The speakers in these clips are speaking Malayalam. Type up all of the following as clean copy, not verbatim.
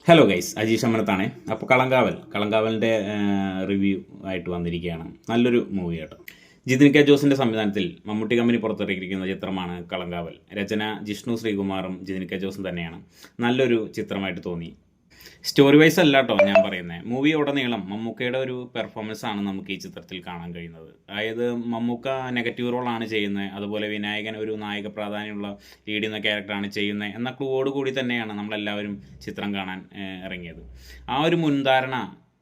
Hello guys, Ajeesh അമനത്താണ്. അപ്പോൾ കളങ്കാവലിൻ്റെ റിവ്യൂ ആയിട്ട് വന്നിരിക്കുകയാണ്. നല്ലൊരു മൂവി കേട്ടോ. ജിതിൻ കെ ജോസിൻ്റെ സംവിധാനത്തിൽ മമ്മൂട്ടി കമ്പനി പുറത്തിറക്കിയിരിക്കുന്ന ചിത്രമാണ് കളങ്കാവൽ. രചന ജിഷ്ണു ശ്രീകുമാറും ജിതിൻ കെ ജോസും തന്നെയാണ്. നല്ലൊരു ചിത്രമായിട്ട് തോന്നി. സ്റ്റോറി വൈസ് അല്ല കേട്ടോ ഞാൻ പറയുന്നത്, മൂവി ഉടനീളം മമ്മൂക്കയുടെ ഒരു പെർഫോമൻസ് ആണ് നമുക്ക് ഈ ചിത്രത്തിൽ കാണാൻ കഴിയുന്നത്. അതായത് മമ്മൂക്ക നെഗറ്റീവ് റോളാണ് ചെയ്യുന്നത്, അതുപോലെ വിനായകൻ ഒരു നായക പ്രാധാന്യമുള്ള ലീഡ് ചെയ്യുന്ന ക്യാരക്ടറാണ് ചെയ്യുന്നത് എന്ന ക്ലൂവോട് കൂടി തന്നെയാണ് നമ്മളെല്ലാവരും ചിത്രം കാണാൻ ഇറങ്ങിയത്. ആ ഒരു മുൻധാരണ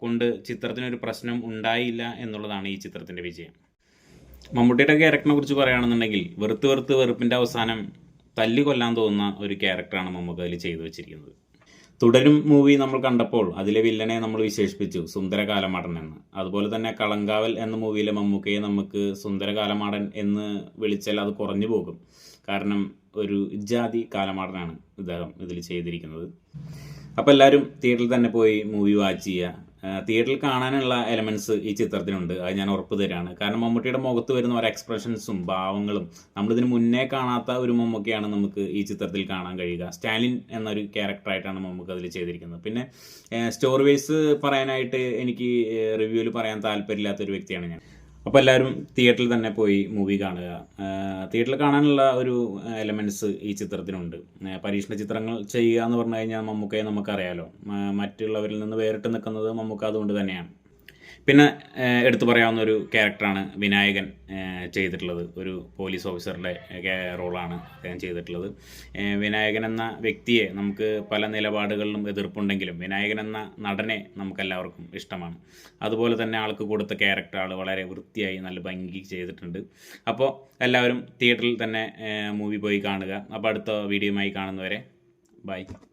കൊണ്ട് ചിത്രത്തിനൊരു പ്രശ്നം ഉണ്ടായില്ല എന്നുള്ളതാണ് ഈ ചിത്രത്തിൻ്റെ വിജയം. മമ്മൂട്ടിയുടെ ക്യാരക്ടറിനെ കുറിച്ച് പറയുകയാണെന്നുണ്ടെങ്കിൽ വെറുപ്പിൻ്റെ അവസാനം തല്ലി കൊല്ലാൻ തോന്നുന്ന ഒരു ക്യാരക്ടറാണ് മമ്മൂക്ക അതിൽ ചെയ്തു വെച്ചിരിക്കുന്നത്. തുടരും മൂവി നമ്മൾ കണ്ടപ്പോൾ അതിലെ വില്ലനെ നമ്മൾ വിശേഷിപ്പിച്ചു സുന്ദരകാലമാടൻ എന്ന്. അതുപോലെ തന്നെ കളങ്കാവൽ എന്ന മൂവിയിലെ മമ്മൂക്കയെ നമുക്ക് സുന്ദരകാലമാടൻ എന്ന് വിളിച്ചാൽ അത് കുറഞ്ഞു പോകും. കാരണം ഒരു ജാതി കാലമാടനാണ് ഇദ്ദേഹം ഇതിൽ ചെയ്തിരിക്കുന്നത്. അപ്പോൾ എല്ലാവരും തിയേറ്ററിൽ തന്നെ പോയി മൂവി വാച്ച് ചെയ്യുക. തിയേറ്ററിൽ കാണാനുള്ള എലമെൻറ്റ്സ് ഈ ചിത്രത്തിനുണ്ട്, അത് ഞാൻ ഉറപ്പ് തരാണ്. കാരണം മമ്മൂട്ടിയുടെ മുഖത്ത് വരുന്ന ഒരു എക്സ്പ്രഷൻസും ഭാവങ്ങളും നമ്മളിതിന് മുന്നേ കാണാത്ത ഒരു മമ്മൂക്കയാണ് നമുക്ക് ഈ ചിത്രത്തിൽ കാണാൻ കഴിയുക. സ്റ്റാലിൻ എന്നൊരു ക്യാരക്ടറായിട്ടാണ് മമ്മൂക്ക അതിൽ ചെയ്തിരിക്കുന്നത്. പിന്നെ സ്റ്റോറി വൈസ് പറയാനായിട്ട് എനിക്ക് റിവ്യൂവിൽ പറയാൻ താല്പര്യമില്ലാത്തൊരു വ്യക്തിയാണ് ഞാൻ. അപ്പോൾ എല്ലാവരും തിയേറ്ററിൽ തന്നെ പോയി മൂവി കാണുക. തിയേറ്ററിൽ കാണാനുള്ള ഒരു എലമെൻറ്റ്സ് ഈ ചിത്രത്തിനുണ്ട്. പരീക്ഷണ ചിത്രങ്ങൾ ചെയ്യുക എന്ന് പറഞ്ഞു കഴിഞ്ഞാൽ മമ്മൂക്കയെ നമുക്കറിയാലോ, മറ്റുള്ളവരിൽ നിന്ന് വേറിട്ട് നിൽക്കുന്നത് മമ്മൂക്ക അതുകൊണ്ട് തന്നെയാണ്. പിന്നെ എടുത്തു പറയാവുന്ന ഒരു ക്യാരക്ടറാണ് വിനായകൻ ചെയ്തിട്ടുള്ളത്. ഒരു പോലീസ് ഓഫീസറുടെ റോളാണ് അദ്ദേഹം ചെയ്തിട്ടുള്ളത്. വിനായകൻ എന്ന വ്യക്തിയെ നമുക്ക് പല നിലപാടുകളിലും എതിർപ്പുണ്ടെങ്കിലും വിനായകൻ എന്ന നടനെ നമുക്കെല്ലാവർക്കും ഇഷ്ടമാണ്. അതുപോലെ തന്നെ ആൾക്ക് കൊടുത്ത ക്യാരക്ടർ ആൾ വളരെ വൃത്തിയായി നല്ല ഭംഗി ചെയ്തിട്ടുണ്ട്. അപ്പോൾ എല്ലാവരും തിയേറ്ററിൽ തന്നെ മൂവി പോയി കാണുക. അപ്പോൾ അടുത്ത വീഡിയോയുമായി കാണുന്നവരെ ബൈ.